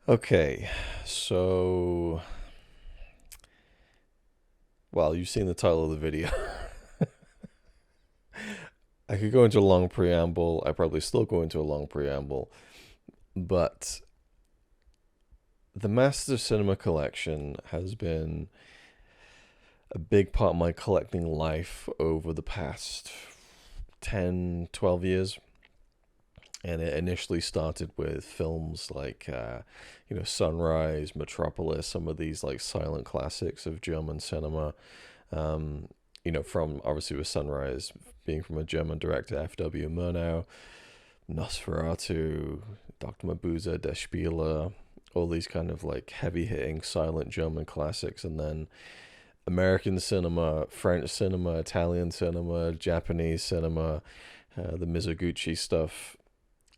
Okay, so, well, you've seen the title of the video. I could go into a long preamble. I probably still go into a long preamble, but the Masters of Cinema collection has been a big part of my collecting life over the past 10, 12 years. And it initially started with films like, Sunrise, Metropolis, some of these like silent classics of German cinema. Um, from obviously with Sunrise being from a German director, F.W. Murnau, Nosferatu, Dr. Mabuse, Der Spieler, all these kind of like heavy hitting silent German classics, and then American cinema, French cinema, Italian cinema, Japanese cinema, the Mizoguchi stuff.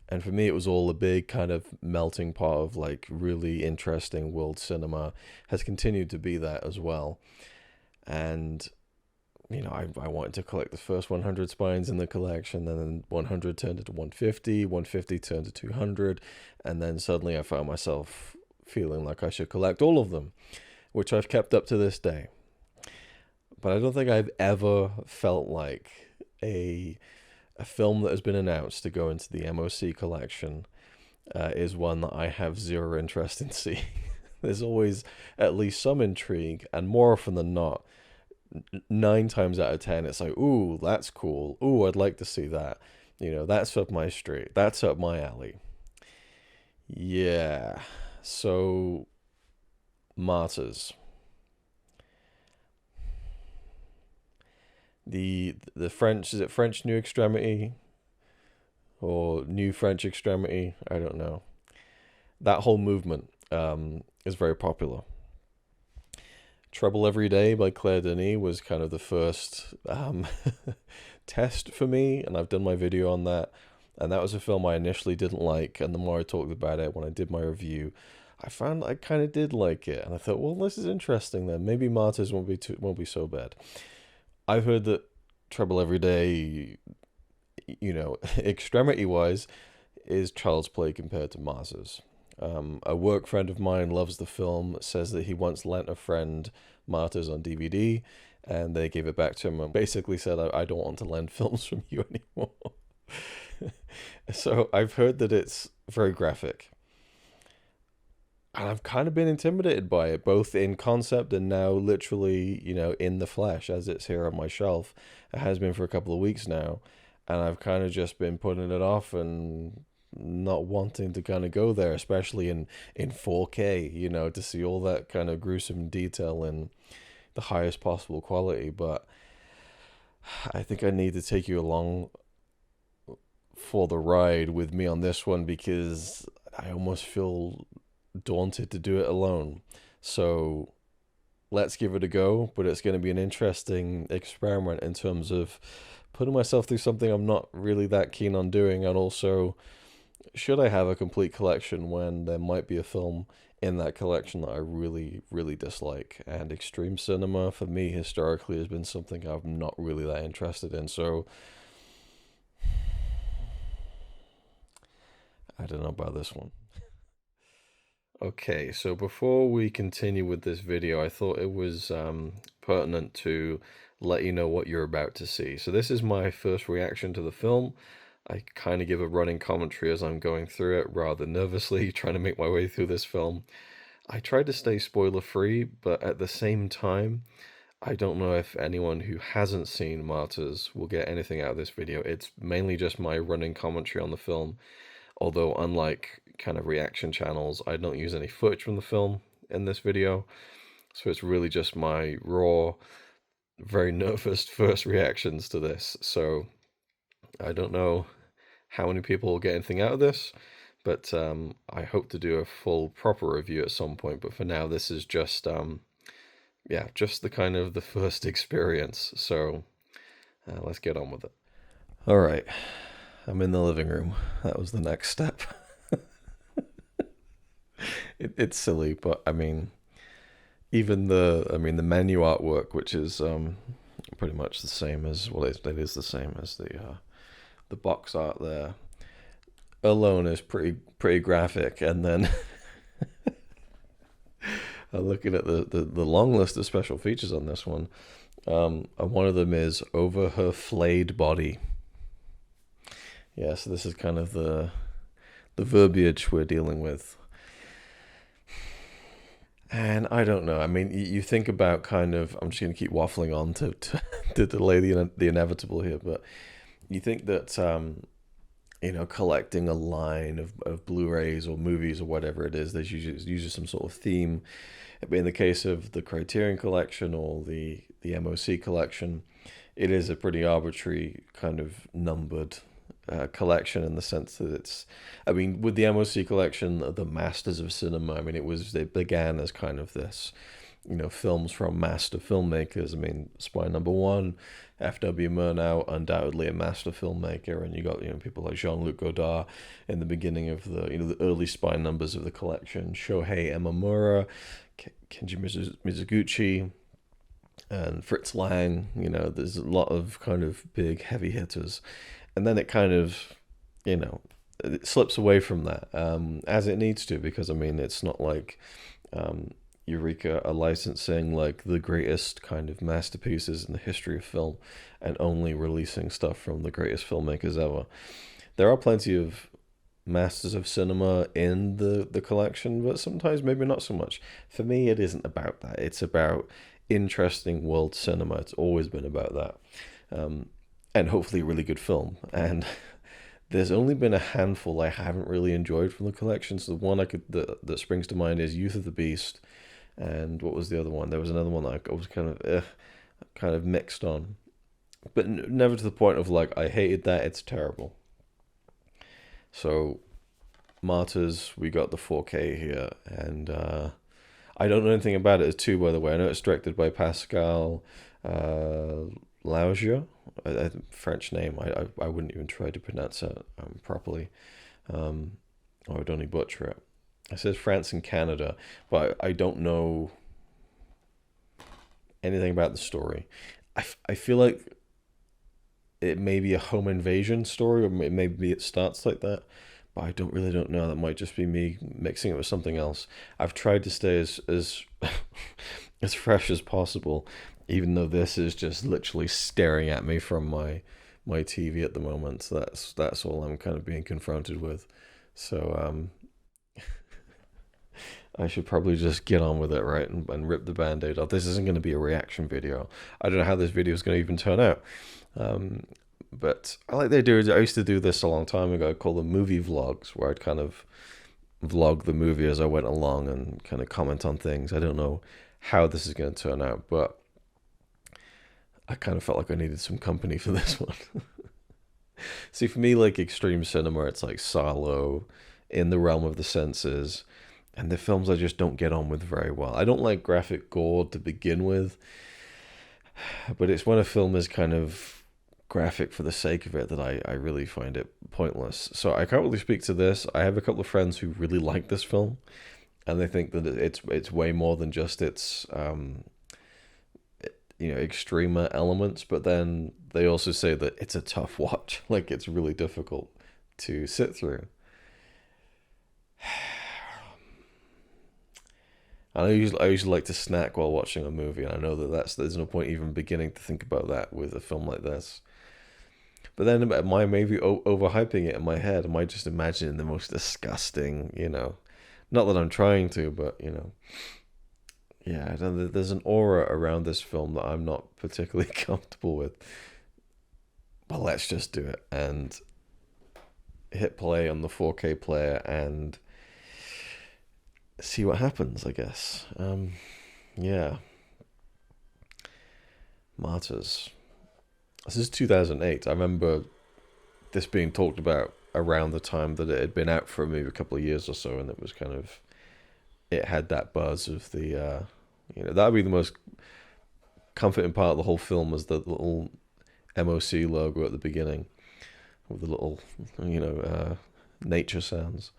And for me, it was all a big kind of melting pot of like really interesting world cinema. Has continued to be that as well. And I wanted to collect the first 100 spines in the collection, and then 100 turned into 150, 150 turned to 200, and then suddenly I found myself feeling like I should collect all of them, which I've kept up to this day. But I don't think I've ever felt like a a film that has been announced to go into the MOC collection is one that I have zero interest in seeing. There's always at least some intrigue, and more often than not, 9 times out of 10, it's like, ooh, that's cool. Ooh, I'd like to see that. That's up my street. That's up my alley. Yeah. So, Martyrs. The French, is it French New Extremity or New French Extremity? I don't know. That whole movement is very popular. Trouble Every Day by Claire Denis was kind of the first test for me, and I've done my video on that. And that was a film I initially didn't like, and the more I talked about it when I did my review, I found I kind of did like it, and I thought, well, this is interesting. Then maybe Martyrs won't be so bad. I've heard that Trouble Every Day, extremity wise, is child's play compared to Martyrs. A work friend of mine loves the film, says that he once lent a friend Martyrs on DVD, and they gave it back to him and basically said, I don't want to lend films from you anymore. So I've heard that it's very graphic. And I've kind of been intimidated by it, both in concept and now literally, in the flesh as it's here on my shelf. It has been for a couple of weeks now. And I've kind of just been putting it off and not wanting to kind of go there, especially in 4K, to see all that kind of gruesome detail in the highest possible quality. But I think I need to take you along for the ride with me on this one because I almost feel daunted to do it alone. So let's give it a go, but it's going to be an interesting experiment in terms of putting myself through something I'm not really that keen on doing, and also, should I have a complete collection when there might be a film in that collection that I really, really dislike? And extreme cinema, for me, historically, has been something I'm not really that interested in, so I don't know about this one. Okay, so before we continue with this video, I thought it was pertinent to let you know what you're about to see. So this is my first reaction to the film. I kind of give a running commentary as I'm going through it, rather nervously, trying to make my way through this film. I tried to stay spoiler-free, but at the same time, I don't know if anyone who hasn't seen Martyrs will get anything out of this video. It's mainly just my running commentary on the film, although unlike kind of reaction channels, I don't use any footage from the film in this video. So it's really just my raw, very nervous first reactions to this. So I don't know how many people will get anything out of this, but I hope to do a full proper review at some point. But for now, this is just just the kind of the first experience. So let's get on with it. All right, I'm in the living room. That was the next step. It's silly, but I mean, even the menu artwork, which is pretty much the same as, well, it is the same as the box art there, alone is pretty graphic, and then Looking at the long list of special features on this one, and one of them is over her flayed body. Yeah, so this is kind of the verbiage we're dealing with. And I don't know. I mean, you think about kind of. I'm just going to keep waffling on to delay the inevitable here, but you think that collecting a line of Blu-rays or movies or whatever it is, there's usually some sort of theme. In the case of the Criterion Collection or the MOC Collection, it is a pretty arbitrary kind of numbered collection in the sense that it's, I mean, with the MOC Collection, the Masters of Cinema, I mean, it began as kind of this, films from master filmmakers. I mean, Spy Number One, F.W. Murnau, undoubtedly a master filmmaker, and you got people like Jean-Luc Godard in the beginning of the early Spy numbers of the collection, Shohei Imamura, Kenji Mizoguchi, and Fritz Lang. There's a lot of kind of big heavy hitters, and then it kind of it slips away from that, as it needs to, because I mean it's not like Eureka are licensing like the greatest kind of masterpieces in the history of film and only releasing stuff from the greatest filmmakers ever. There are plenty of masters of cinema in the collection, but sometimes maybe not so much. For me, it isn't about that. It's about interesting world cinema. It's always been about that. And hopefully a really good film. And there's only been a handful I haven't really enjoyed from the collection. So the one that springs to mind is Youth of the Beast. And what was the other one? There was another one that I was kind of mixed on, but never to the point of like I hated that. It's terrible. So, Martyrs, we got the 4K here, and I don't know anything about it too. By the way, I know it's directed by Pascal Laugier, a French name. I wouldn't even try to pronounce it properly, or I'd only butcher it. It says France and Canada, but I don't know anything about the story. I feel like it may be a home invasion story, or maybe it starts like that, but I don't know. That might just be me mixing it with something else. I've tried to stay as as fresh as possible, even though this is just literally staring at me from my TV at the moment. So that's all I'm kind of being confronted with. So I should probably just get on with it, right, and rip the band-aid off. This isn't going to be a reaction video. I don't know how this video is going to even turn out. But I like the idea. I used to do this a long time ago. I call them movie vlogs, where I'd kind of vlog the movie as I went along and kind of comment on things. I don't know how this is going to turn out, but I kind of felt like I needed some company for this one. See, for me, like extreme cinema, it's like Salo, In the Realm of the Senses, and the films I just don't get on with very well. I don't like graphic gore to begin with, but it's when a film is kind of graphic for the sake of it that I really find it pointless. So I can't really speak to this. I have a couple of friends who really like this film, and they think that it's way more than just its extrema elements. But then they also say that it's a tough watch. Like it's really difficult to sit through. I usually like to snack while watching a movie, and I know that there's no point even beginning to think about that with a film like this. But then am I maybe overhyping it in my head? Am I just imagining the most disgusting, Not that I'm trying to, but, yeah, there's an aura around this film that I'm not particularly comfortable with. But let's just do it and hit play on the 4K player and see what happens, I guess. Yeah. Martyrs. This is 2008. I remember this being talked about around the time that it had been out for maybe a couple of years or so, and it was kind of, it had that buzz of the, that would be the most comforting part of the whole film, was the little MOC logo at the beginning with the little, nature sounds.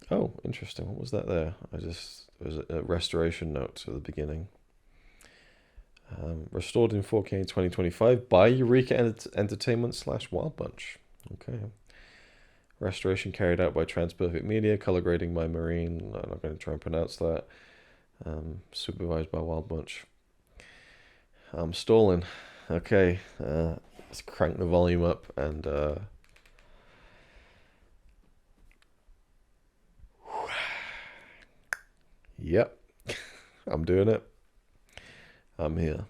Oh, interesting. What was that there? It was a restoration note at the beginning. Restored in 4K in 2025 by Eureka Entertainment / Wild Bunch. Okay. Restoration carried out by Transperfect Media, color grading by Marine. I'm not going to try and pronounce that. Supervised by Wild Bunch. I'm stalling. Okay, let's crank the volume up and yep, I'm doing it. I'm here.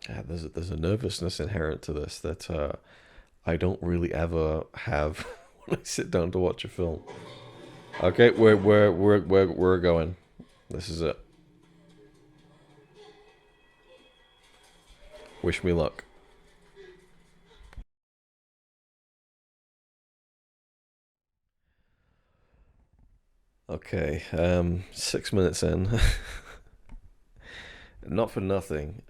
Yeah, there's a nervousness inherent to this that I don't really ever have when I sit down to watch a film. Okay, we're going. This is it. Wish me luck. Okay, 6 minutes in. Not for nothing.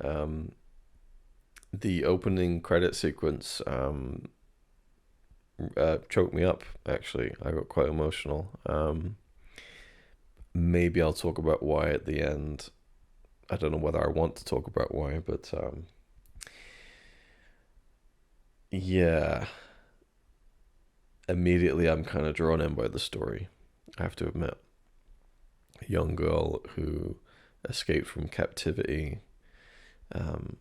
The opening credit sequence choked me up. Actually, I got quite emotional. Maybe I'll talk about why at the end. I don't know whether I want to talk about why, but yeah, immediately I'm kind of drawn in by the story. I have to admit, a young girl who escaped from captivity,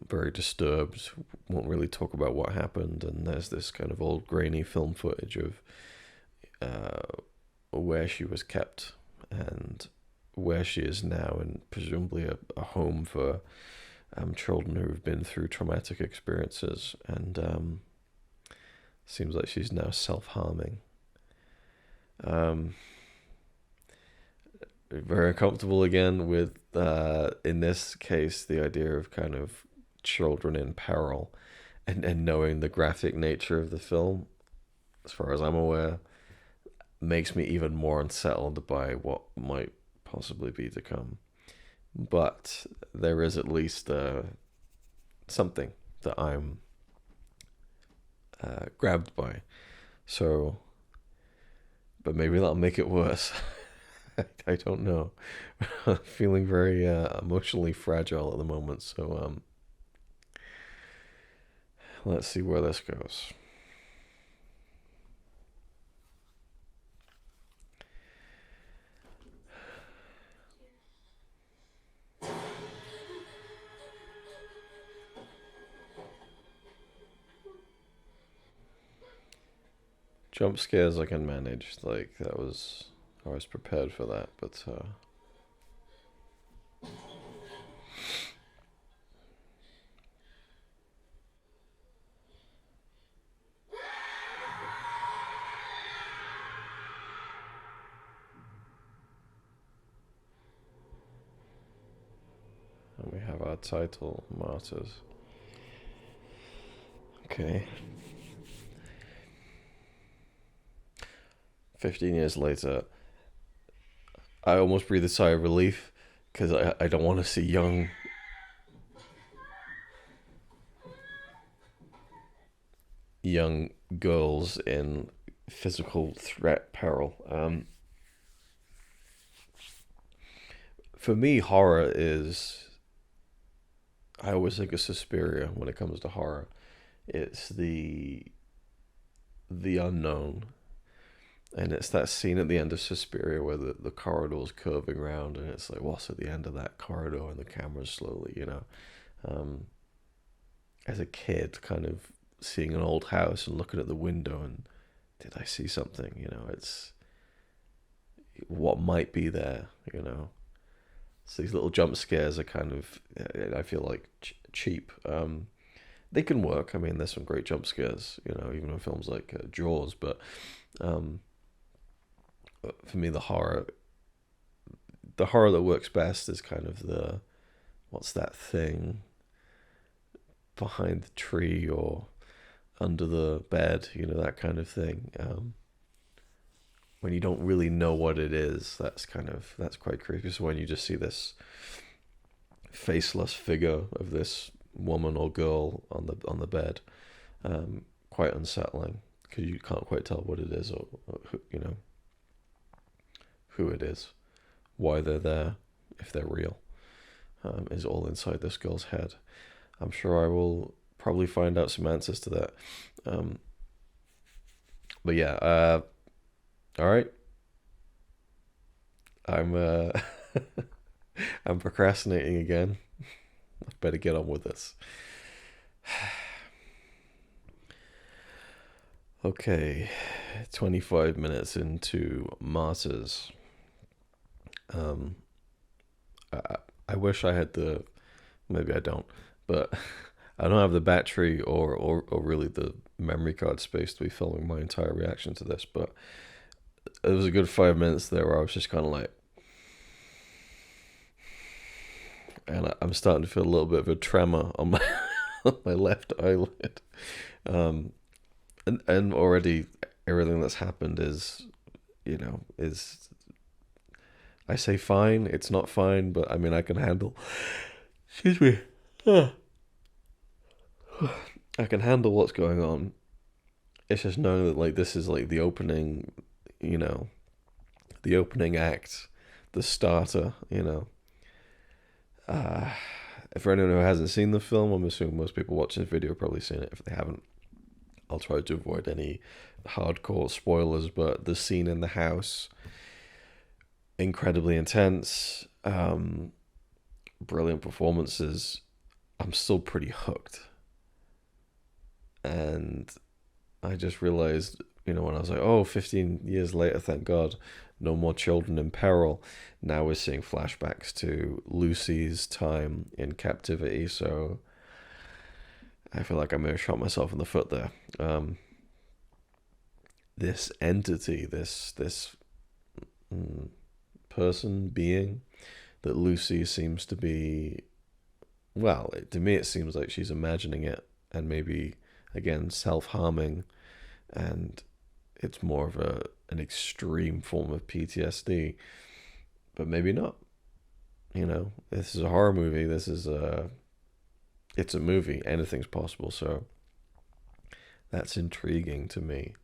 very disturbed, won't really talk about what happened, and there's this kind of old grainy film footage of where she was kept and where she is now, and presumably a home for children who have been through traumatic experiences, and seems like she's now self-harming. Um, Very uncomfortable again with, in this case, the idea of kind of children in peril, and knowing the graphic nature of the film, as far as I'm aware, makes me even more unsettled by what might possibly be to come. But there is at least something that I'm grabbed by. So, but maybe that'll make it worse. I don't know. Feeling very emotionally fragile at the moment. So let's see where this goes. Jump scares I can manage. Like I was prepared for that. But and we have our title, Martyrs. Okay. 15 years later, I almost breathe a sigh of relief because I don't want to see young girls in physical threat peril. For me, horror is. I always think of Suspiria when it comes to horror. It's the unknown, and it's that scene at the end of Suspiria where the corridor's curving around, and it's like, what's at the end of that corridor, and the camera's slowly, Um, as a kid, kind of seeing an old house and looking at the window, and did I see something? It's what might be there. So these little jump scares are kind of, I feel like, cheap. They can work. I mean, there's some great jump scares, even in films like Jaws. But um, for me, the horror that works best is kind of the what's that thing behind the tree or under the bed, that kind of thing. When you don't really know what it is, that's quite creepy. So when you just see this faceless figure of this woman or girl on the bed, quite unsettling because you can't quite tell what it is, or who it is, why they're there, if they're real, is all inside this girl's head. I'm sure I will probably find out some answers to that. Um, but yeah, all right. I'm I'm procrastinating again. I better get on with this. Okay, 25 minutes into Martyrs. Um, I, I wish I had the, maybe I don't, but I don't have the battery or really the memory card space to be filming my entire reaction to this. But it was a good 5 minutes there where I was just kind of like, and I'm starting to feel a little bit of a tremor on my on my left eyelid. Um, and already everything that's happened is, is, I say fine. It's not fine, but I mean I can handle. Excuse me. I can handle what's going on. It's just knowing that like this is like the opening, you know, the opening act, the starter. Uh, for anyone who hasn't seen the film, I'm assuming most people watching this video have probably seen it. If they haven't, I'll try to avoid any hardcore spoilers. But the scene in the house, incredibly intense, brilliant performances. I'm still pretty hooked, and I just realized, when I was like, oh, 15 years later, thank God, no more children in peril. Now we're seeing flashbacks to Lucy's time in captivity. So I feel like I may have shot myself in the foot there. This entity, this person, being that Lucy seems to be, well, to me it seems like she's imagining it and maybe, again, self-harming, and it's more of an extreme form of PTSD, but maybe not. This is a horror movie. It's a movie. Anything's possible. So that's intriguing to me.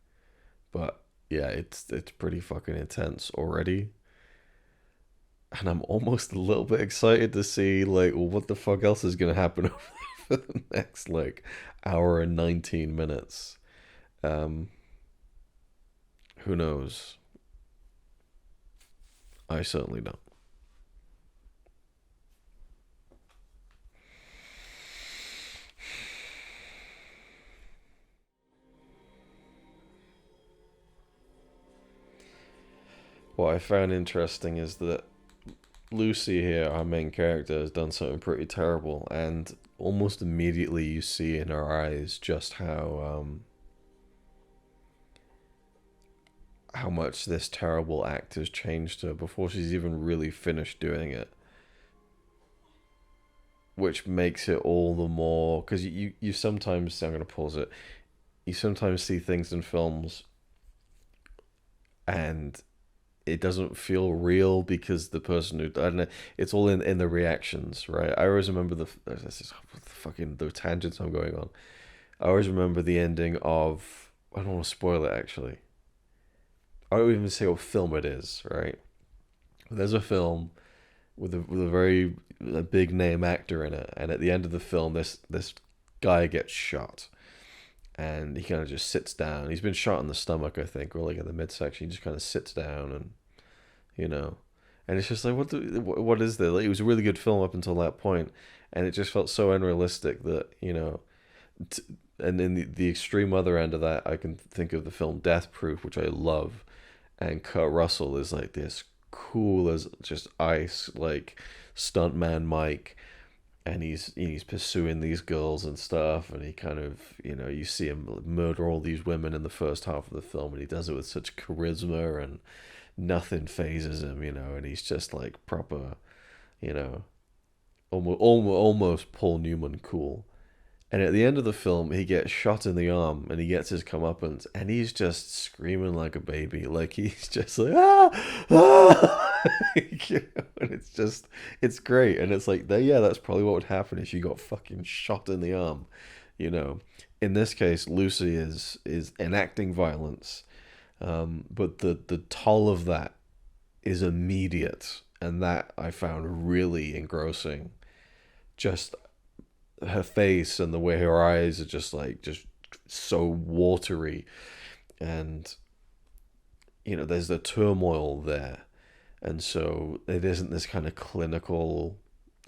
But yeah, it's pretty fucking intense already. And I'm almost a little bit excited to see like, well, what the fuck else is gonna happen over the next like hour and 19 minutes. Um, who knows? I certainly don't. What I found interesting is that Lucy here, our main character, has done something pretty terrible, and almost immediately you see in her eyes just how much this terrible act has changed her before she's even really finished doing it. Which makes it all the more, because you sometimes, I'm going to pause it, you sometimes see things in films and it doesn't feel real because the person who, I don't know, it's all in the reactions, right? I always remember this is fucking the tangents I'm going on. I always remember the ending of, I don't want to spoil it actually. I don't even say what film it is, right? There's a film with a very a big name actor in it, and at the end of the film, this guy gets shot, and he kind of just sits down. He's been shot in the stomach, I think, or like in the midsection. He just kind of sits down, and you know, and it's just like, what is this? Like, it was a really good film up until that point, and it just felt so unrealistic that t- and in the extreme other end of that, I can think of the film Death Proof, which I love, and Kurt Russell is like this cool as just ice, like stuntman Mike, and he's pursuing these girls and stuff, and he kind of, you see him murder all these women in the first half of the film, and he does it with such charisma, and nothing phases him, and he's just like proper, you know, almost Paul Newman cool. And at the end of the film, he gets shot in the arm and he gets his comeuppance, and he's just screaming like a baby. Like he's just like, ah, ah. And it's great. And it's like, yeah, that's probably what would happen if you got fucking shot in the arm. You know, in this case, Lucy is enacting violence, but the toll of that is immediate, and that I found really engrossing. Just her face and the way her eyes are just like just so watery, and there's the turmoil there, and so it isn't this kind of clinical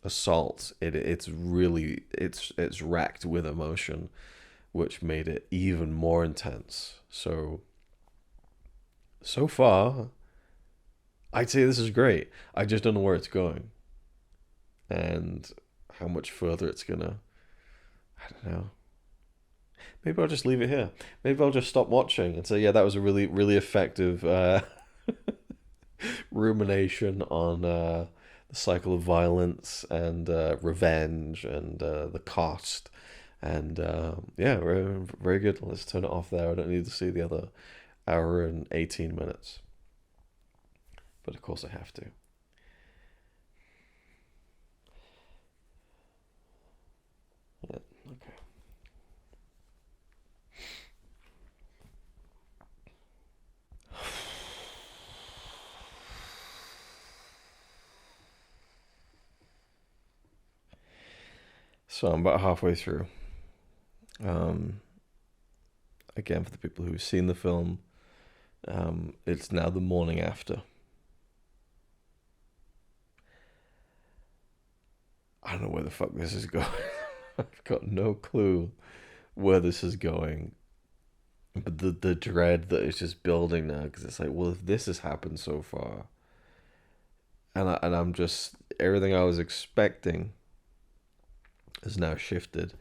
assault. It's racked with emotion, which made it even more intense. So far, I'd say this is great. I just don't know where it's going and how much further it's gonna. I don't know. Maybe I'll just leave it here. Maybe I'll just stop watching and say, yeah, that was a really, really effective rumination on the cycle of violence and revenge and the cost. And yeah, very, very good. Let's turn it off there. I don't need to see the other hour and 18 minutes. But of course I have to. Yeah, okay. So I'm about halfway through. Um, Again, for the people who've seen the film, it's now the morning after. I don't know where the fuck this is going. I've got no clue where this is going. But the dread that is just building now, because it's like, well, if this has happened so far, and I'm just everything I was expecting has now shifted,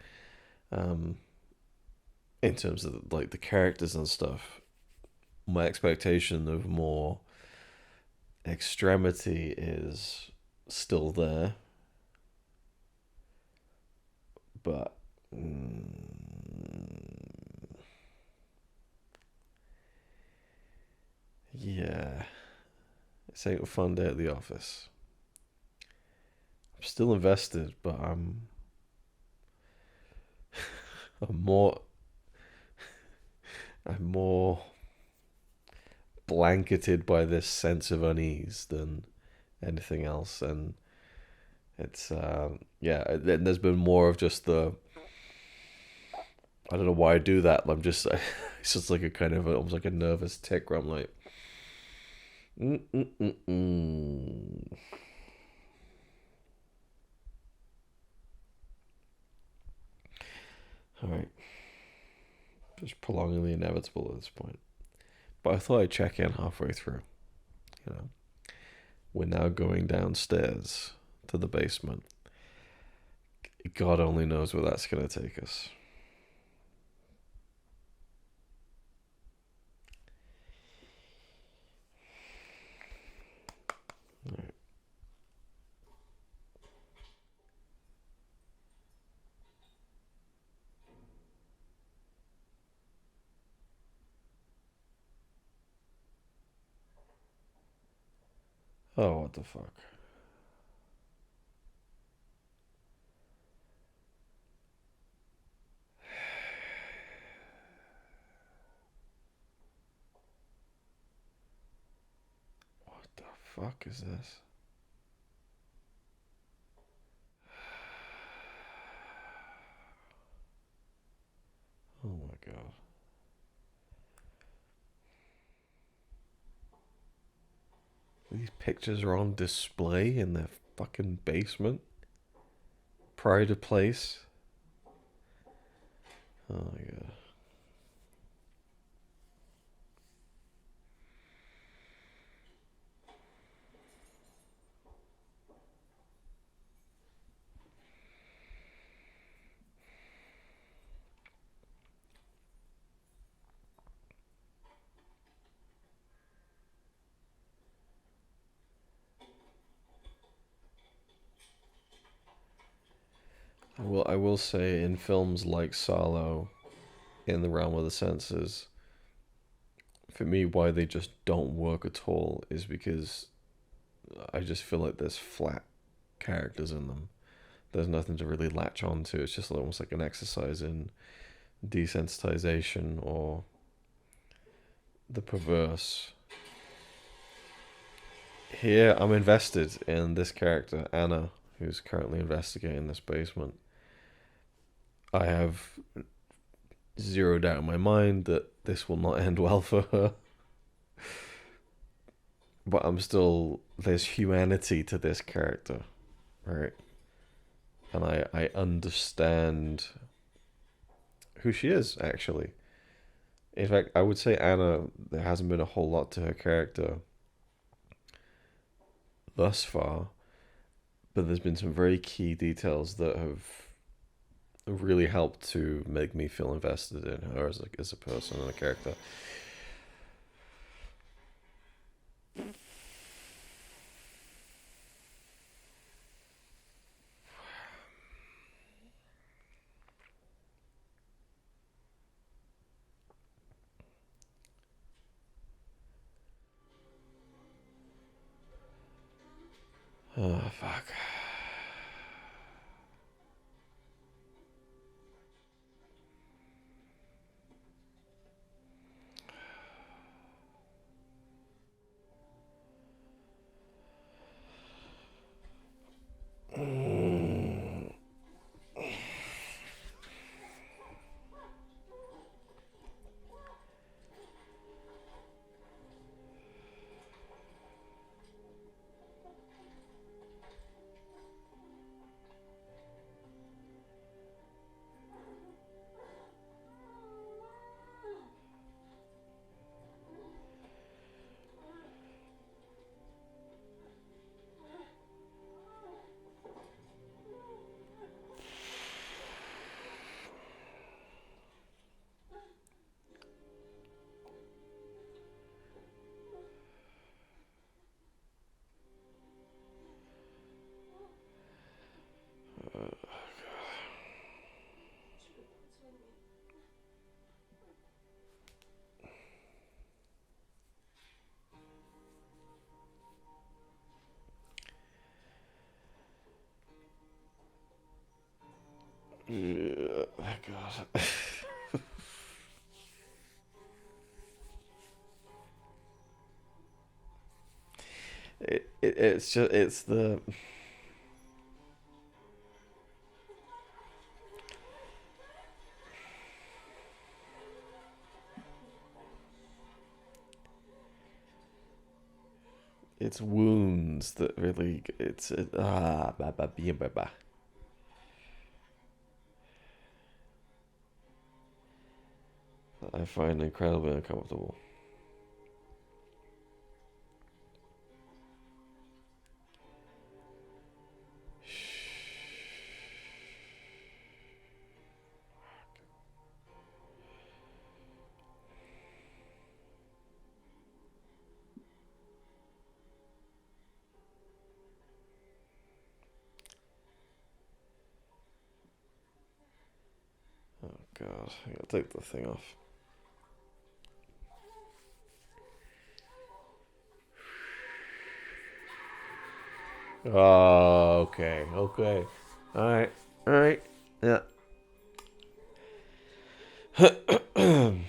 um, in terms of like the characters and stuff. My expectation of more extremity is still there, but yeah, it's ain't a fun day at the office. I'm still invested, but I'm more I'm more blanketed by this sense of unease than anything else, and it's yeah. There's been more of just the I don't know why I do that. I'm just it's just like a kind of almost like a nervous tick where I'm like, mm. All right, just prolonging the inevitable at this point. But I thought I'd check in halfway through. You know, we're now going downstairs to the basement. God only knows where that's gonna take us. All right. Oh, what the fuck? What the fuck is this? Oh my god. These pictures are on display in their fucking basement. Pride of place. Oh my god. I will say in films like Salo, in the realm of the senses, for me why they just don't work at all is because I just feel like there's flat characters in them. There's nothing to really latch on to. It's just almost like an exercise in desensitization or the perverse. Here, I'm invested in this character, Anna, who's currently investigating this basement. I have zero doubt in my mind that this will not end well for her. But I'm still, there's humanity to this character, right? And I understand who she is, actually. In fact, I would say Anna, there hasn't been a whole lot to her character thus far, but there's been some very key details that have really helped to make me feel invested in her as a person and a character. Oh, fuck. God. It's just, it's wounds that really, bah, bah, bah, bah, bah. I find incredibly uncomfortable. Oh God, I gotta take the thing off. Oh, okay, okay. All right, all right. Yeah. Mm.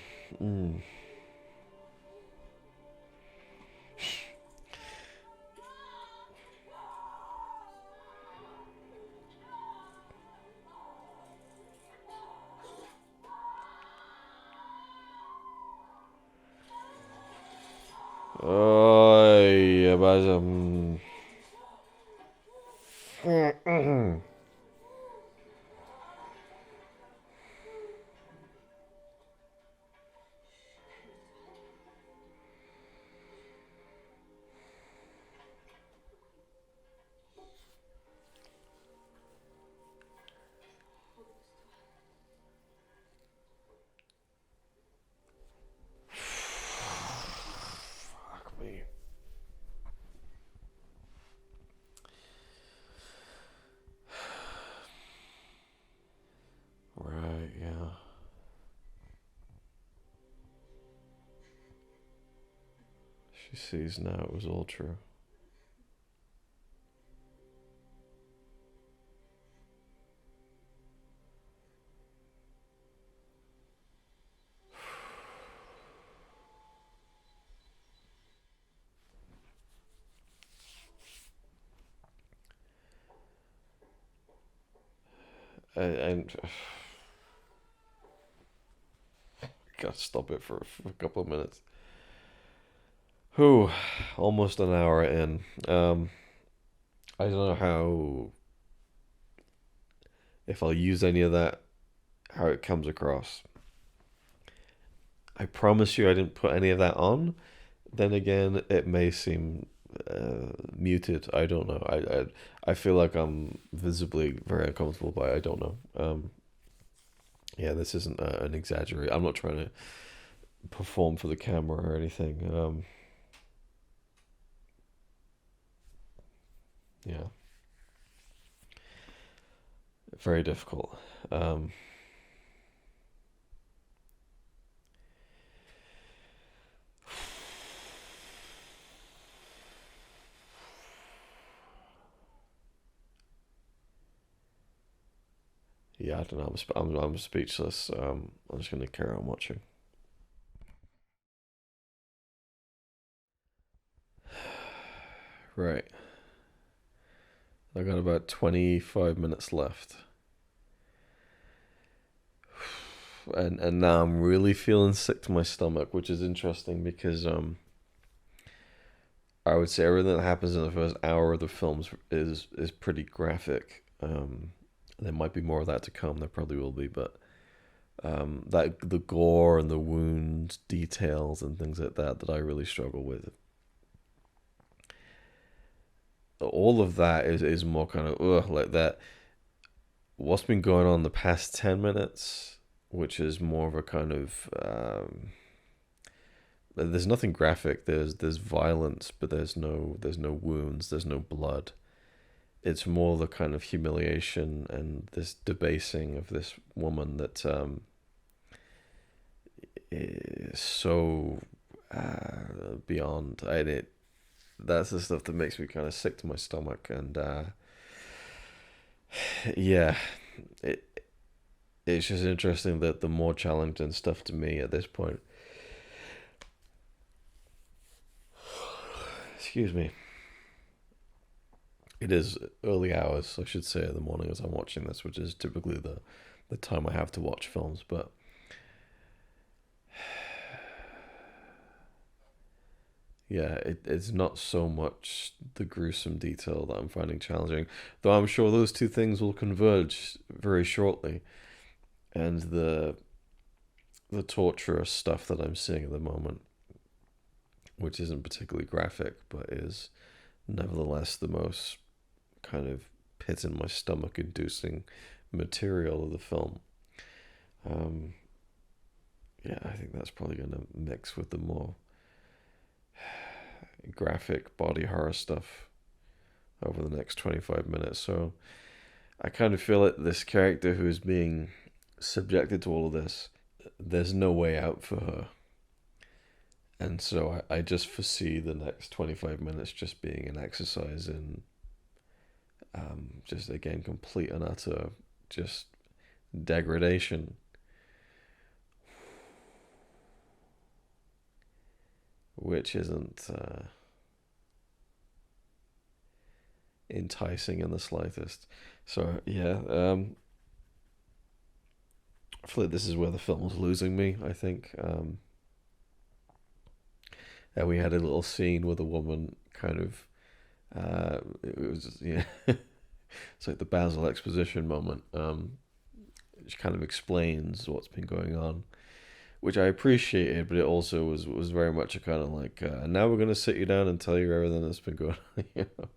Oh, yeah, but fuck me. Right, yeah. She sees now it was all true. And gotta stop it for a couple of minutes. Whew, almost an hour in. I don't know how, if I'll use any of that, how it comes across. I promise you I didn't put any of that on. Then again, it may seem muted. I don't know. I feel like I'm visibly very uncomfortable by it. I don't know. Yeah, this isn't an exaggerate. I'm not trying to perform for the camera or anything. Yeah, very difficult. Um, yeah, I don't know. I'm speechless. I'm just gonna carry on watching. Right, I got about 25 minutes left, and now I'm really feeling sick to my stomach, which is interesting because I would say everything that happens in the first hour of the films is pretty graphic. There might be more of that to come. There probably will be, but that the gore and the wound details and things like that I really struggle with. All of that is more kind of like that. What's been going on the past 10 minutes, which is more of a kind of there's nothing graphic. There's violence, but there's no wounds. There's no blood. It's more the kind of humiliation and this debasing of this woman that is so beyond. That's the stuff that makes me kind of sick to my stomach. And yeah, it it's just interesting that the more challenging stuff to me at this point. Excuse me. It is early hours, I should say, of the morning as I'm watching this, which is typically the time I have to watch films. But yeah, it's not so much the gruesome detail that I'm finding challenging, though I'm sure those two things will converge very shortly. And the torturous stuff that I'm seeing at the moment, which isn't particularly graphic, but is nevertheless the most kind of pit in my stomach inducing material of the film. Um, yeah, I think that's probably going to mix with the more graphic body horror stuff over the next 25 minutes. So I kind of feel like this character who is being subjected to all of this, there's no way out for her. And so I just foresee the next 25 minutes just being an exercise in just, again, complete and utter just degradation, which isn't enticing in the slightest. So, yeah, I feel like this is where the film's losing me, I think. And we had a little scene with a woman kind of, it was, yeah, it's like the Basil exposition moment. She kind of explains what's been going on, which I appreciated, but it also was very much a kind of like, now we're gonna sit you down and tell you everything that's been going on, you know?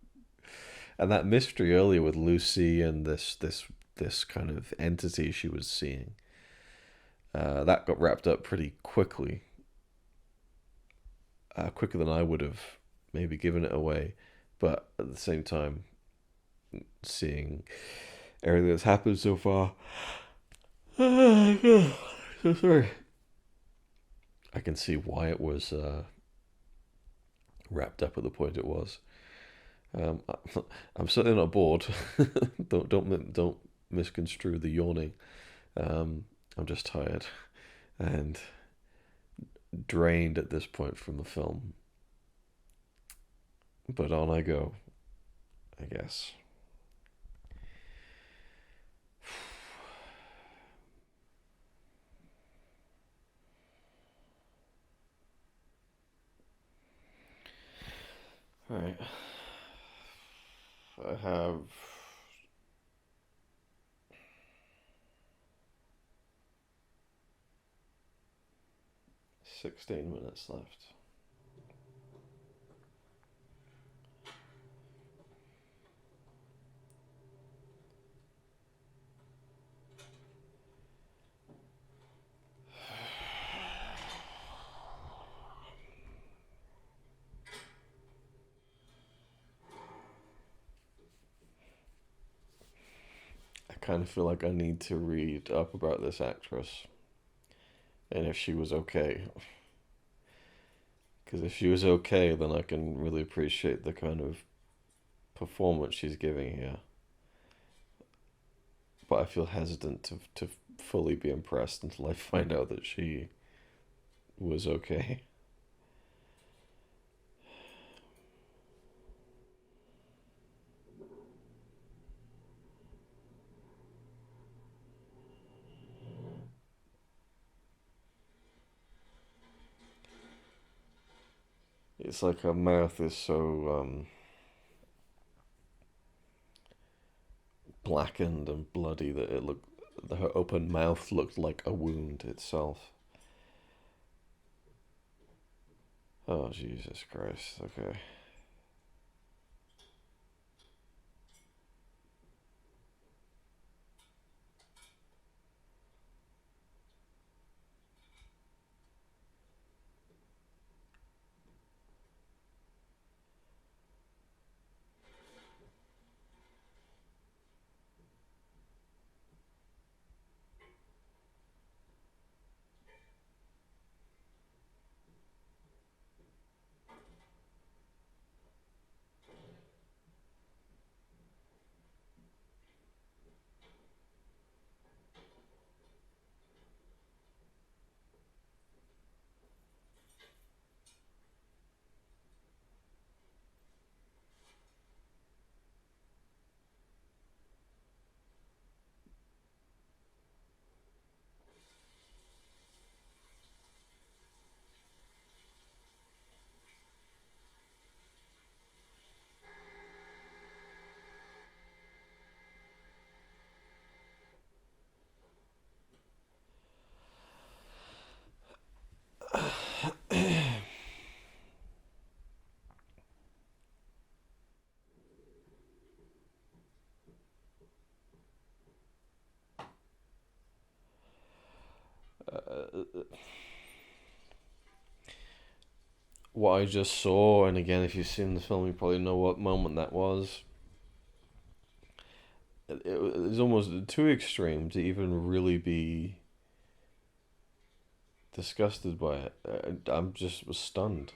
And that mystery earlier with Lucy and this kind of entity she was seeing, that got wrapped up pretty quickly, quicker than I would have maybe given it away. But at the same time, seeing everything that's happened so far, so sorry. I can see why it was wrapped up at the point it was. Um, I'm certainly not bored. Don't misconstrue the yawning. I'm just tired and drained at this point from the film. But on I go, I guess. Alright. I have 16 minutes left. I kind of feel like I need to read up about this actress and if she was okay. Because if she was okay, then I can really appreciate the kind of performance she's giving here. But I feel hesitant to fully be impressed until I find out that she was okay. It's like her mouth is so blackened and bloody that her open mouth looked like a wound itself. Oh Jesus Christ! Okay. What I just saw, and again, if you've seen the film, you probably know what moment that was. It was almost too extreme to even really be disgusted by it. I'm just was stunned.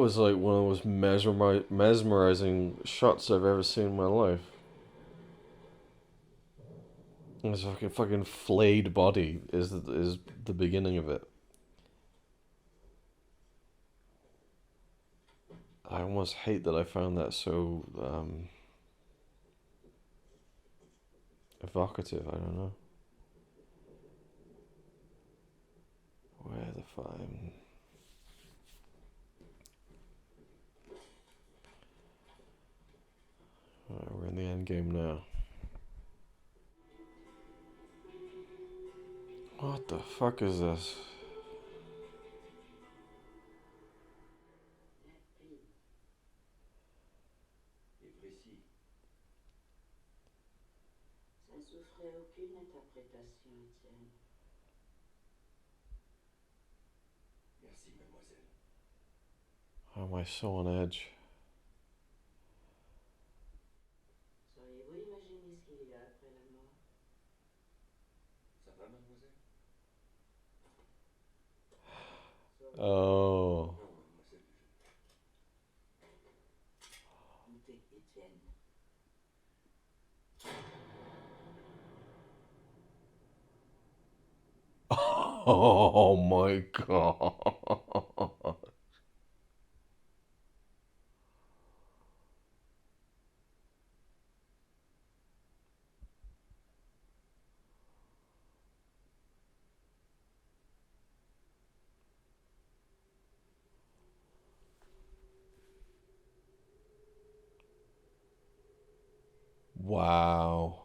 was like one of the most mesmerizing shots I've ever seen in my life. This fucking flayed body is the beginning of it. I almost hate that I found that so evocative. I don't know. Where the fuck? Alright, we're in the end game now. What the fuck is this? Why am I so on edge? Oh. Oh my god. Wow.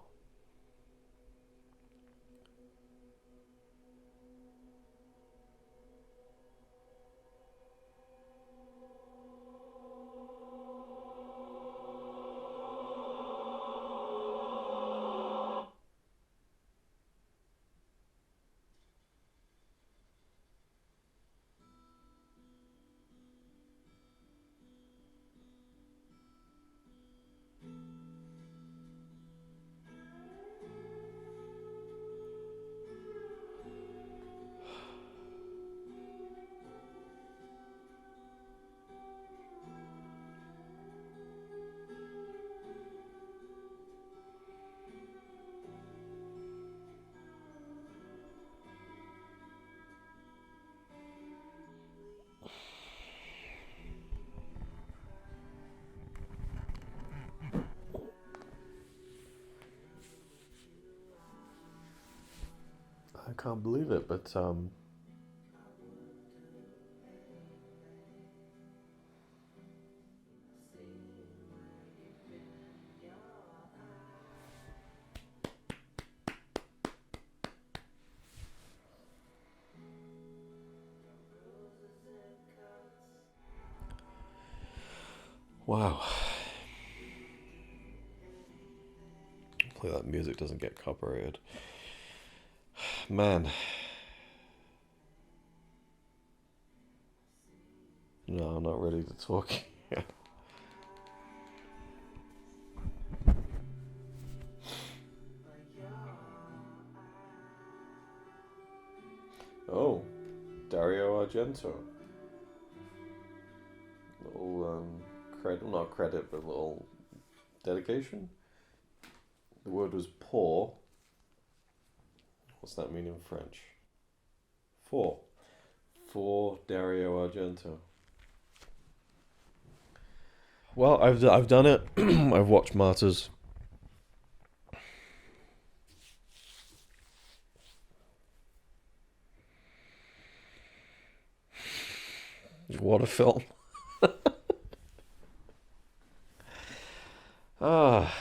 I can't believe it, but wow. Hopefully that music doesn't get copyrighted. Man. No, I'm not ready to talk yet. Oh, Dario Argento. Little credit, not credit, but little dedication. The word was pour. What's that mean in French? For. For Dario Argento. Well, I've done it. I've watched Martyrs. What a film. Ah.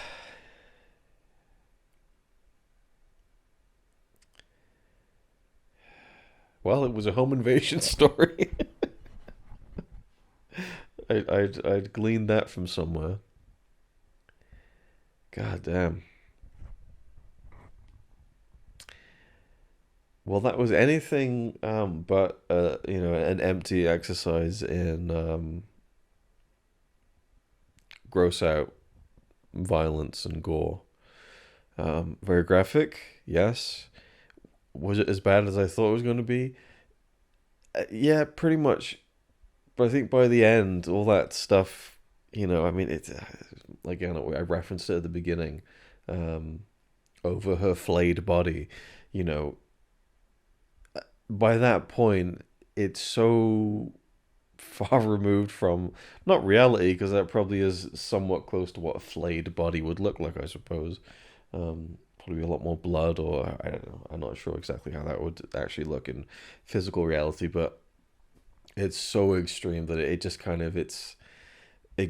Well, it was a home invasion story. I'd gleaned that from somewhere. God damn. Well, that was anything but an empty exercise in gross out violence and gore. Very graphic, yes. Was it as bad as I thought it was going to be? Yeah, pretty much. but I think by the end, all that stuff, I mean, again, I referenced it at the beginning, um, over her flayed body, you know, by that point, it's so far removed from not reality because that probably is somewhat close to what a flayed body would look like, I suppose. Probably a lot more blood, or I don't know. I'm not sure exactly how that would actually look in physical reality, but it's so extreme that it just kind of it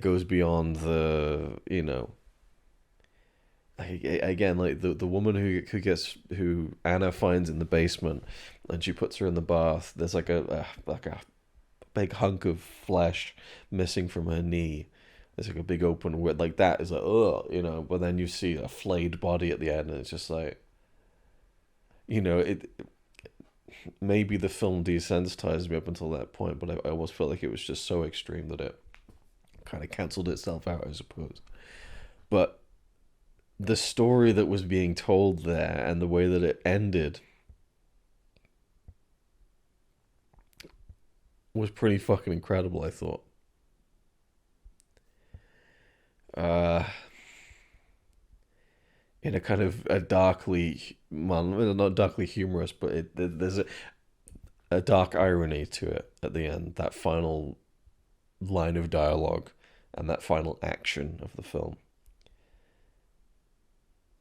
goes beyond the again, like the woman who Anna finds in the basement, and she puts her in the bath. There's like a big hunk of flesh missing from her knee. There's like a big open wound, like that is like, ugh. But then you see a flayed body at the end, and it's just like, it maybe the film desensitized me up until that point, but I almost felt like it was just so extreme that it kind of cancelled itself out, I suppose. But the story that was being told there and the way that it ended was pretty fucking incredible, I thought. Uh, in a kind of a darkly, well, not darkly humorous, but there's a dark irony to it at the end. That final line of dialogue and that final action of the film.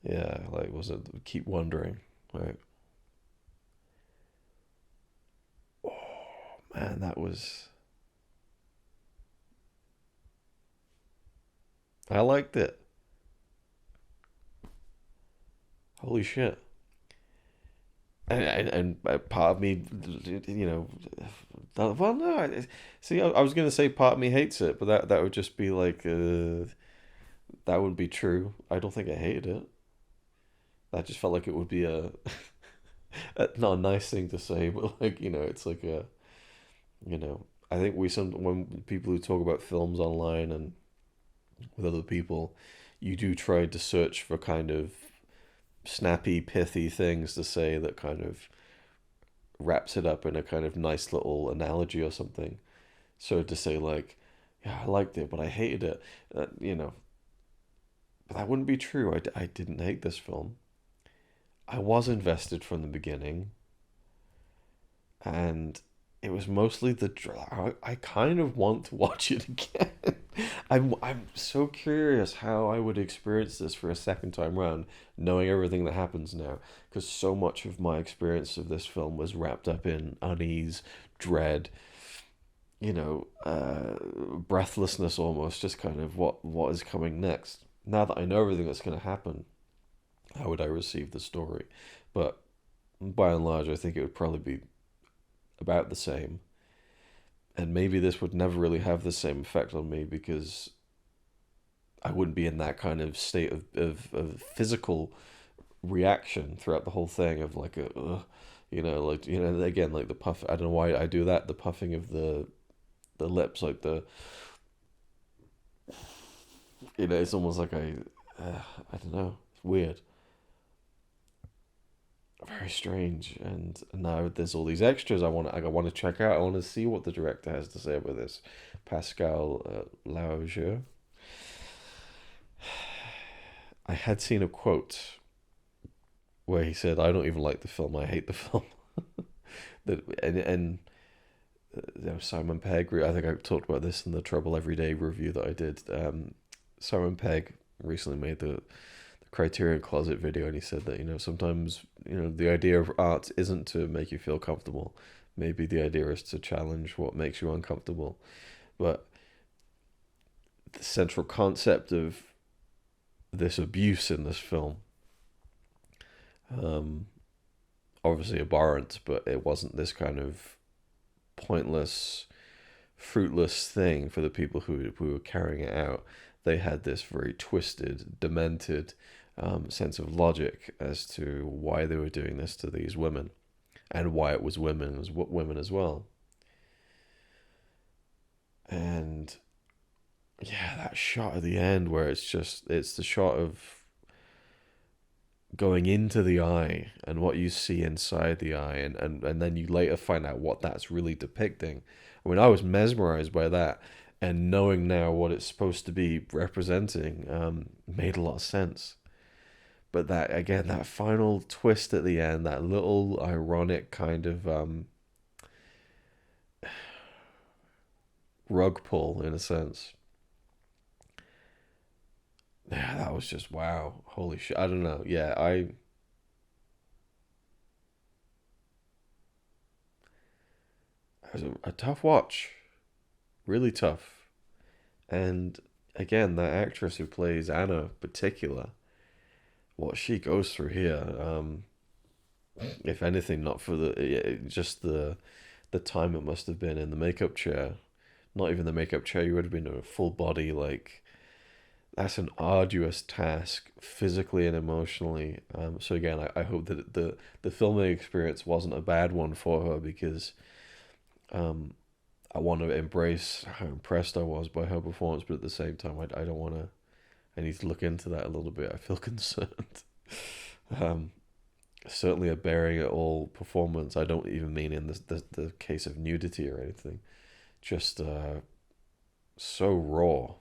Yeah, like was it? Keep wondering, right? Oh man, that was. I liked it. Holy shit! And part of me, you know, well, no. See, I was gonna say part of me hates it, but that would just be like, that wouldn't be true. I don't think I hated it. That just felt like it would be not a nice thing to say, but like it's like you know, I think when people who talk about films online and with other people, you do try to search for kind of snappy, pithy things to say that kind of wraps it up in a kind of nice little analogy or something. So to say like, yeah, I liked it, but I hated it, but that wouldn't be true. I didn't hate this film. I was invested from the beginning, and it was mostly I kind of want to watch it again. I'm so curious how I would experience this for a second time round, knowing everything that happens now, because so much of my experience of this film was wrapped up in unease, dread, breathlessness almost, just kind of what is coming next. Now that I know everything that's going to happen, how would I receive the story? But by and large, I think it would probably be about the same. And maybe this would never really have the same effect on me because I wouldn't be in that kind of state of physical reaction throughout the whole thing of like again, like the puff. I don't know why I do that. The puffing of the lips, like it's almost like I don't know. It's weird. Very strange. And now there's all these extras I want to check out. I want to see what the director has to say about this. Pascal Lauger. I had seen a quote where he said, "I don't even like the film. I hate the film." that and Simon Pegg. I think I talked about this in the Trouble Everyday review that I did. Simon Pegg recently made the Criterion Closet video, and he said that sometimes the idea of art isn't to make you feel comfortable. Maybe the idea is to challenge what makes you uncomfortable. But the central concept of this abuse in this film, um, obviously abhorrent, but it wasn't this kind of pointless, fruitless thing for the people who were carrying it out. They had this very twisted, demented sense of logic as to why they were doing this to these women, and why it was women as well. And yeah, that shot at the end where it's the shot of going into the eye and what you see inside the eye, and then you later find out what that's really depicting. I mean, I was mesmerized by that, and knowing now what it's supposed to be representing made a lot of sense. But that again, that final twist at the end, that little ironic kind of rug pull in a sense. Yeah, that was just wow. Holy shit. I don't know. Yeah, it was a tough watch. Really tough. And again, that actress who plays Anna, particular, what she goes through here. If anything, not for just the time it must have been in the makeup chair. Not even the makeup chair. You would have been in a full body. Like that's an arduous task, physically and emotionally. So again, I hope that the filming experience wasn't a bad one for her because um, I want to embrace how impressed I was by her performance, but at the same time, I don't want to. I need to look into that a little bit. I feel concerned. um, Certainly a bearing it all performance. I don't even mean in the case of nudity or anything. Just so raw.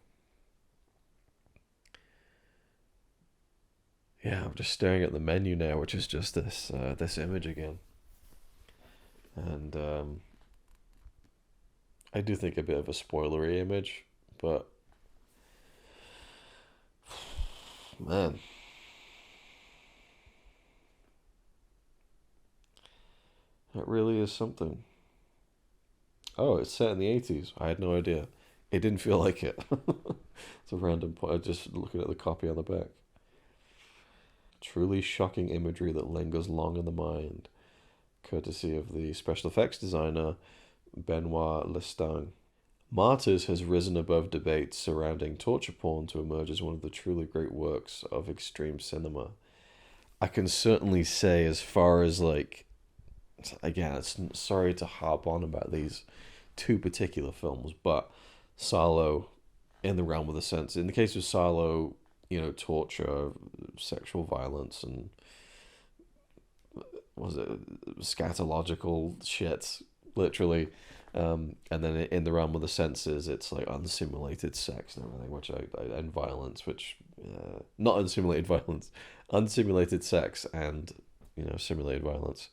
Yeah, I'm just staring at the menu now, which is just this image again, and I do think a bit of a spoilery image, but man, it really is something. Oh, it's set in the 80s. I had no idea. It didn't feel like it. It's a random point. Just looking at the copy on the back. Truly shocking imagery that lingers long in the mind, courtesy of the special effects designer Benoit Lestang. Martyrs has risen above debates surrounding torture porn to emerge as one of the truly great works of extreme cinema. I can certainly say, as far as like, again, it's sorry to harp on about these two particular films, but Salo, in the realm of the sense, in the case of Salo, torture, sexual violence, and was it scatological shit, literally. And then in the realm of the senses, it's like unsimulated sex and everything, and violence, which not unsimulated violence, unsimulated sex and simulated violence.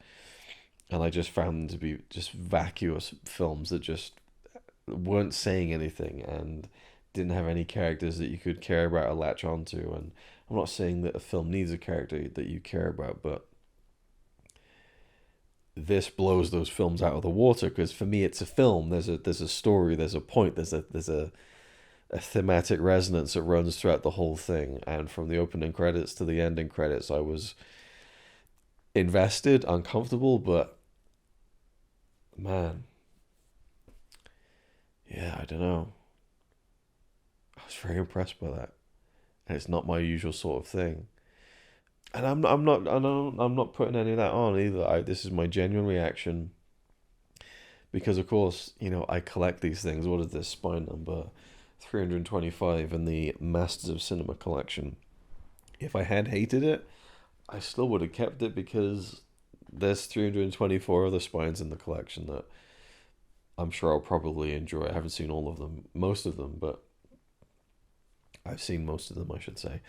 And I just found them to be just vacuous films that just weren't saying anything and didn't have any characters that you could care about or latch onto. And I'm not saying that a film needs a character that you care about, but this blows those films out of the water because for me it's a film. There's a story, there's a point, there's a thematic resonance that runs throughout the whole thing. And from the opening credits to the ending credits, I was invested, uncomfortable, but man, yeah, I don't know. I was very impressed by that, and it's not my usual sort of thing. And I'm not putting any of that on either. This is my genuine reaction because, of course, I collect these things. What is this spine number 325 in the Masters of Cinema collection? If I had hated it, I still would have kept it because there's 324 other spines in the collection that I'm sure I'll probably enjoy. I haven't seen all of them, most of them, but I've seen most of them, I should say.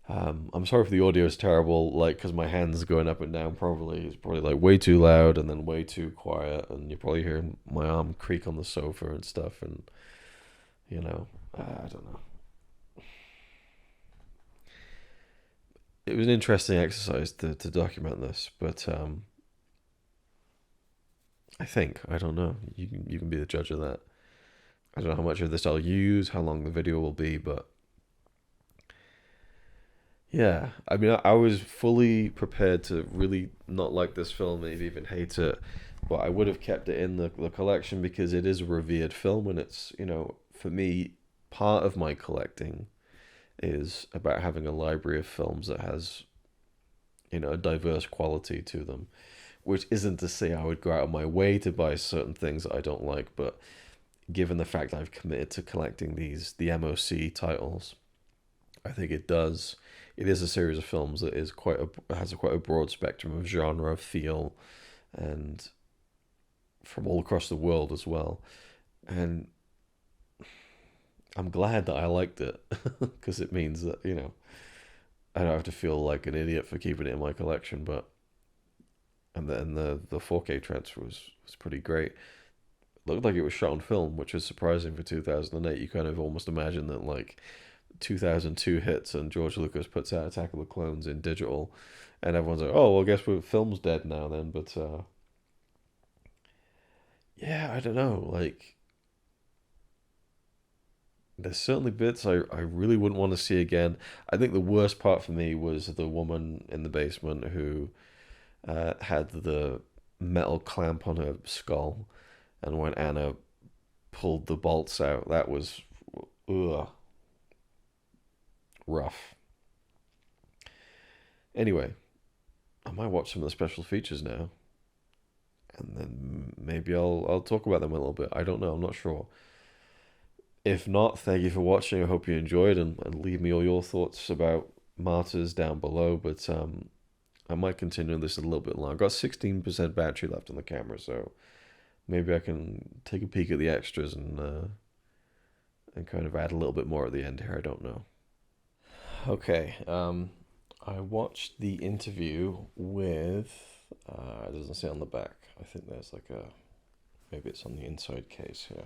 I'm sorry if the audio is terrible, like, because my hands going up and down probably is probably like way too loud and then way too quiet, and you're probably hearing my arm creak on the sofa and stuff, and I don't know. It was an interesting exercise to document this, but I don't know. You can be the judge of that. I don't know how much of this I'll use, how long the video will be, but yeah, I mean, I was fully prepared to really not like this film, maybe even hate it, but I would have kept it in the collection because it is a revered film, and it's, for me, part of my collecting is about having a library of films that has, a diverse quality to them, which isn't to say I would go out of my way to buy certain things that I don't like, but given the fact I've committed to collecting the MOC titles, I think it does. It is a series of films that has quite a broad spectrum of genre, feel, and from all across the world as well. And I'm glad that I liked it because it means that, I don't have to feel like an idiot for keeping it in my collection. But and then the 4K transfer was pretty great. Looked like it was shot on film, which is surprising for 2008. You kind of almost imagine that like 2002 hits and George Lucas puts out Attack of the Clones in digital, and everyone's like, "Oh, well, I guess film's dead now then." But yeah, I don't know. Like, there's certainly bits I really wouldn't want to see again. I think the worst part for me was the woman in the basement who had the metal clamp on her skull, and when Anna pulled the bolts out, that was ugh, rough. Anyway, I might watch some of the special features now, and then maybe I'll talk about them a little bit. I don't know. I'm not sure. If not, thank you for watching. I hope you enjoyed, and leave me all your thoughts about Martyrs down below. But I might continue this a little bit longer. I've got 16% battery left on the camera, so maybe I can take a peek at the extras and kind of add a little bit more at the end here. I don't know. Okay, I watched the interview with. It doesn't say on the back. I think there's like a. Maybe it's on the inside case here.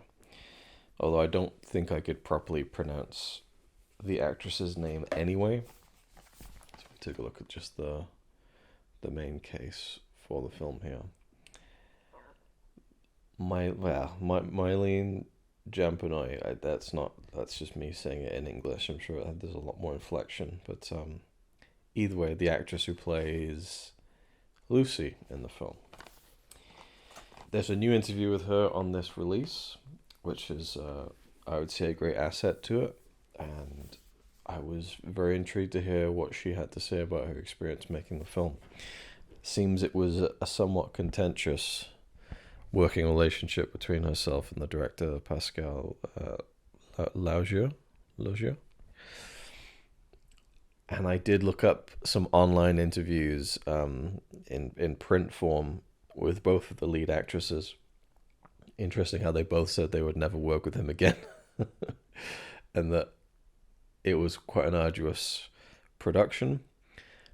Although I don't think I could properly pronounce the actress's name anyway. So we take a look at just the main case for the film here. Mylene Jampanoi. That's just me saying it in English. I'm sure there's a lot more inflection, but either way, the actress who plays Lucy in the film. There's a new interview with her on this release, which is, I would say, a great asset to it. And I was very intrigued to hear what she had to say about her experience making the film. Seems it was a somewhat contentious working relationship between herself and the director, Pascal Laugier. And I did look up some online interviews in print form with both of the lead actresses. Interesting how they both said they would never work with him again. And that it was quite an arduous production,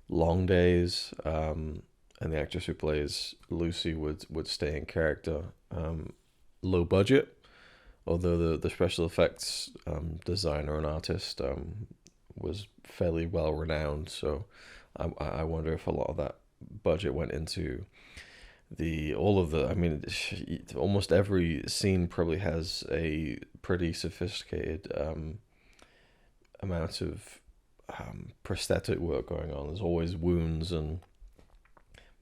long days, and the actress who plays Lucy would stay in character. Low budget, although the special effects designer and artist was fairly well renowned, so I wonder if a lot of that budget went into almost every scene probably has a pretty sophisticated amount of prosthetic work going on. There's always wounds and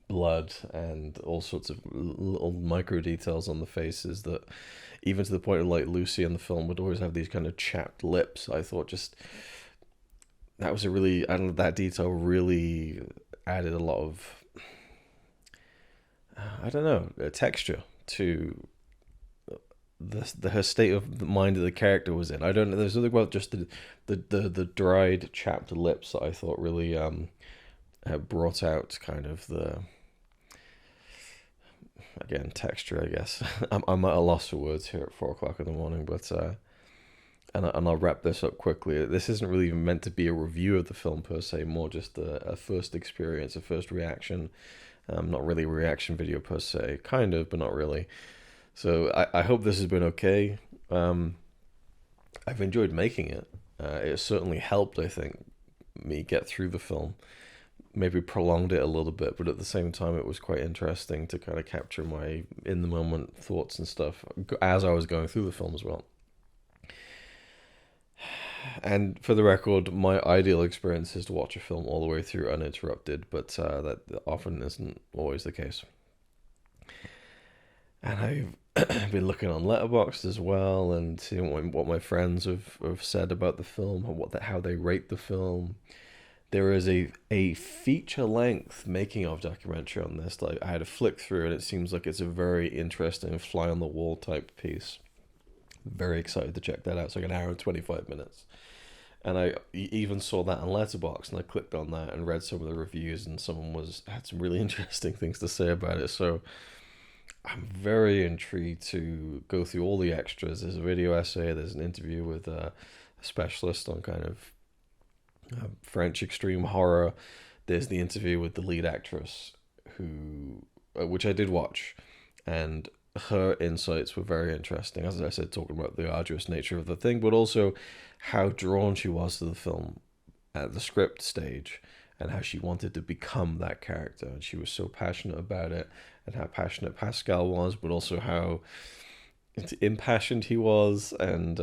blood and all sorts of little micro details on the faces that, even to the point of like Lucy in the film would always have these kind of chapped lips. I thought just that was that detail really added a lot of texture to her state of mind that the character was in. I don't know. There's something about just the dried, chapped lips that I thought really brought out kind of the texture. I guess I'm at a loss for words here at 4 o'clock in the morning, but and I'll wrap this up quickly. This isn't really even meant to be a review of the film per se, more just a first experience, a first reaction. Not really a reaction video per se, kind of, but not really. So I hope this has been okay. I've enjoyed making it. It certainly helped, I think, me get through the film. Maybe prolonged it a little bit, but at the same time, it was quite interesting to kind of capture my in-the-moment thoughts and stuff as I was going through the film as well. And for the record, my ideal experience is to watch a film all the way through uninterrupted, but that often isn't always the case. And I've been looking on Letterboxd as well and seeing what my friends have said about the film, how they rate the film. There is a feature-length making-of documentary on this. Like, I had a flick through, and it seems like it's a very interesting fly-on-the-wall type piece. Very excited to check that out. It's like an hour and 25 minutes. And I even saw that on Letterboxd, and I clicked on that and read some of the reviews, and someone had some really interesting things to say about it. So I'm very intrigued to go through all the extras. There's a video essay, there's an interview with a specialist on kind of French extreme horror. There's the interview with the lead actress, who, which I did watch, and her insights were very interesting. As I said, talking about the arduous nature of the thing, but also how drawn she was to the film at the script stage, and how she wanted to become that character, and she was so passionate about it, and how passionate Pascal was, but also how impassioned he was. And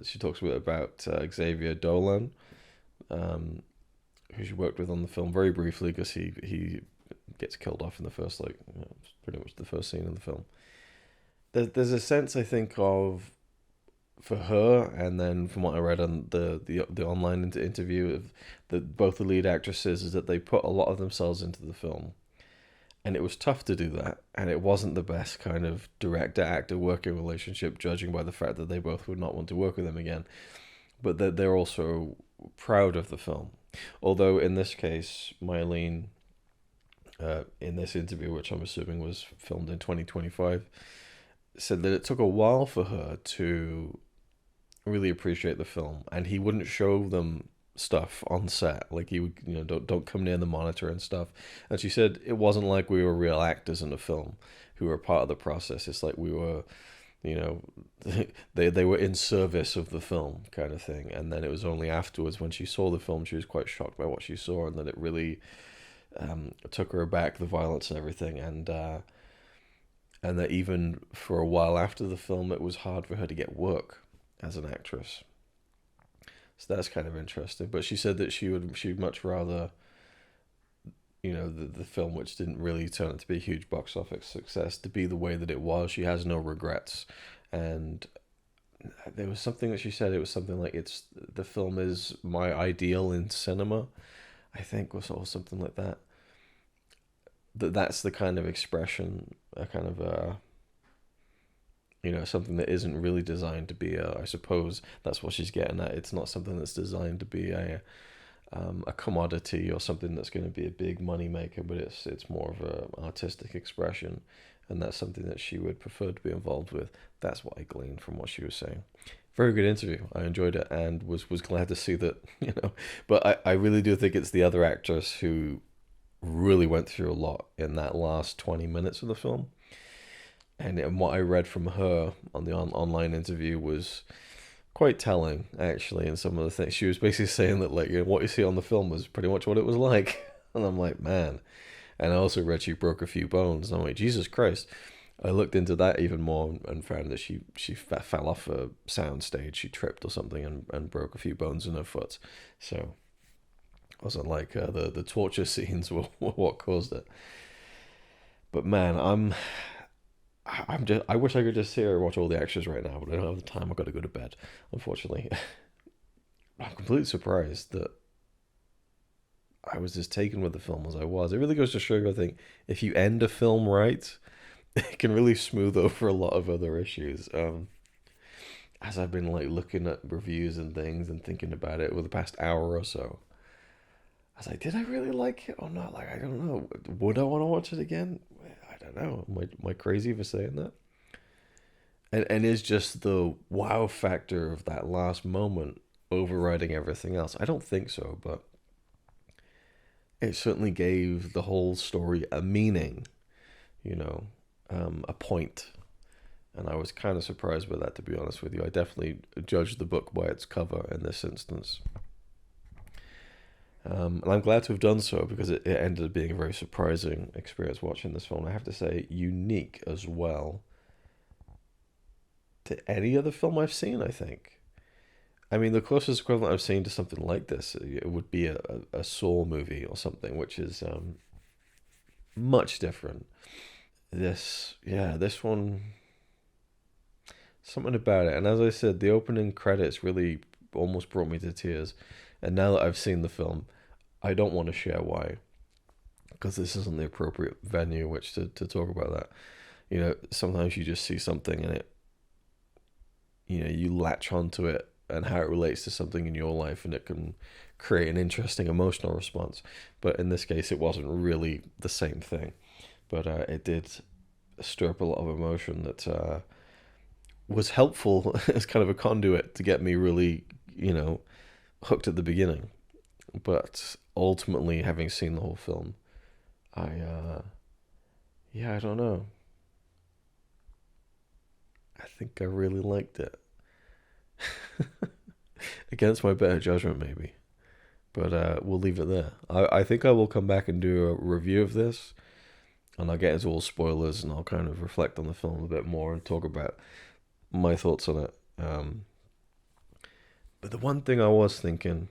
she talks a bit about Xavier Dolan, um, who she worked with on the film very briefly, because he gets killed off in the first, like, pretty much the first scene in the film. There's a sense, I think, of, for her, and then from what I read on the online interview of both the lead actresses, is that they put a lot of themselves into the film, and it was tough to do that, and it wasn't the best kind of director actor working relationship, judging by the fact that they both would not want to work with him again, but that they're also proud of the film. Although in this case, Mylene, in this interview, which I'm assuming was filmed in 2025, said that it took a while for her to really appreciate the film, and he wouldn't show them stuff on set. Like, he would, don't come near the monitor and stuff. And she said it wasn't like we were real actors in the film who were part of the process. It's like we were, you know, they were in service of the film, kind of thing. And then it was only afterwards, when she saw the film, she was quite shocked by what she saw, and that it really took her aback, the violence and everything, and that even for a while after the film, it was hard for her to get work as an actress. So that's kind of interesting. But she said that she'd much rather, the film, which didn't really turn out to be a huge box office success, to be the way that it was. She has no regrets. And there was something that she said, it was something like, the film is my ideal in cinema, I think, or something like that. That's the kind of expression, a kind of something that isn't really designed to be I suppose that's what she's getting at. It's not something that's designed to be a commodity, or something that's going to be a big money maker, but it's more of a artistic expression, and that's something that she would prefer to be involved with. That's what I gleaned from what she was saying. Very good interview. I enjoyed it, and was glad to see that, But I really do think it's the other actress who really went through a lot in that last 20 minutes of the film. And what I read from her on the online interview was quite telling, actually. And some of the things she was basically saying, that, like, what you see on the film was pretty much what it was like. And I'm like, man. And I also read she broke a few bones. And I'm like, Jesus Christ. I looked into that even more, and found that she fell off a sound stage. She tripped or something, and broke a few bones in her foot. So it wasn't like the torture scenes were what caused it. But man, I wish I could just sit here and watch all the extras right now, but I don't have the time. I've got to go to bed, unfortunately. I'm completely surprised that I was as taken with the film as I was. It really goes to show you, I think, if you end a film right, it can really smooth over a lot of other issues. As I've been, like, looking at reviews and things and thinking about it over the past hour or so, I was like, did I really like it or not? Like, I don't know. Would I want to watch it again? I don't know. Am I crazy for saying that? And is just the wow factor of that last moment overriding everything else? I don't think so, but it certainly gave the whole story a meaning, a point. And I was kind of surprised by that, to be honest with you. I definitely judged the book by its cover in this instance. And I'm glad to have done so, because it ended up being a very surprising experience watching this film. I have to say, unique as well to any other film I've seen, I think. I mean, the closest equivalent I've seen to something like this, it would be a Saw movie or something, which is much different. This one, something about it. And as I said, the opening credits really almost brought me to tears. And now that I've seen the film, I don't want to share why, because this isn't the appropriate venue which to talk about that. Sometimes you just see something, and it, you latch onto it and how it relates to something in your life, and it can create an interesting emotional response. But in this case, it wasn't really the same thing. But it did stir up a lot of emotion that was helpful as kind of a conduit to get me really, hooked at the beginning. But ultimately, having seen the whole film, yeah, I don't know. I think I really liked it. Against my better judgment, maybe. But we'll leave it there. I think I will come back and do a review of this, and I'll get into all spoilers, and I'll kind of reflect on the film a bit more and talk about my thoughts on it. But the one thing I was thinking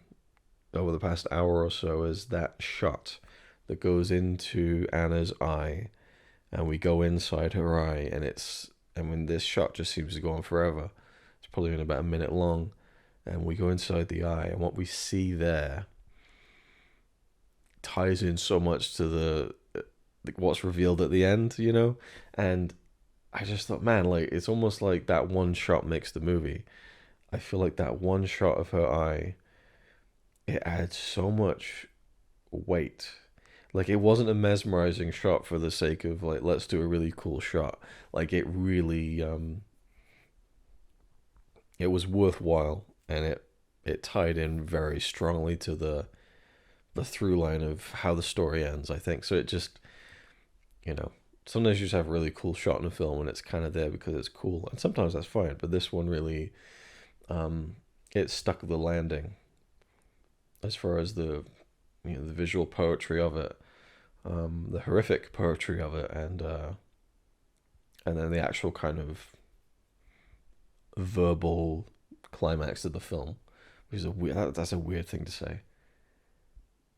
over the past hour or so is that shot that goes into Anna's eye, and we go inside her eye, and when this shot just seems to go on forever. It's probably been about a minute long, and we go inside the eye, and what we see there ties in so much to the what's revealed at the end, and I just thought, man, like it's almost like that one shot makes the movie. I feel like that one shot of her eye, it adds so much weight. Like it wasn't a mesmerizing shot for the sake of like let's do a really cool shot. Like it really it was worthwhile, and it tied in very strongly to the through line of how the story ends, I think. So it just, you know, sometimes you just have a really cool shot in a film and it's kind of there because it's cool, and sometimes that's fine. But this one really, it stuck the landing as far as the visual poetry of it, the horrific poetry of it, and then the actual kind of verbal climax of the film, which is that's a weird thing to say.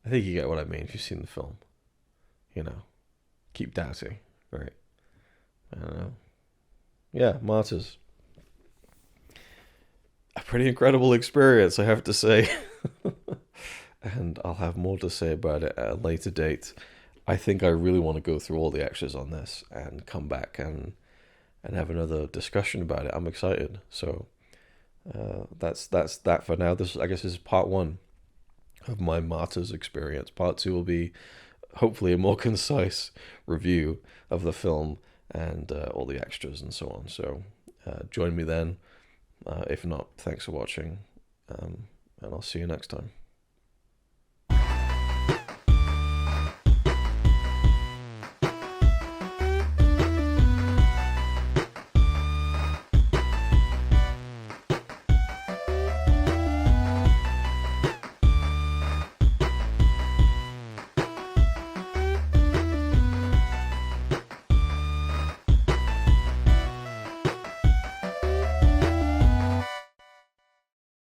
I think you get what I mean if you've seen the film. You know, keep doubting, right? I don't know. Yeah, Martyrs. A pretty incredible experience, I have to say. And I'll have more to say about it at a later date. I think I really want to go through all the extras on this and come back and have another discussion about it. I'm excited. So that's that for now. This, I guess, is part one of my Martyrs experience. Part two will be hopefully a more concise review of the film and all the extras and so on. So join me then. If not, thanks for watching, and I'll see you next time.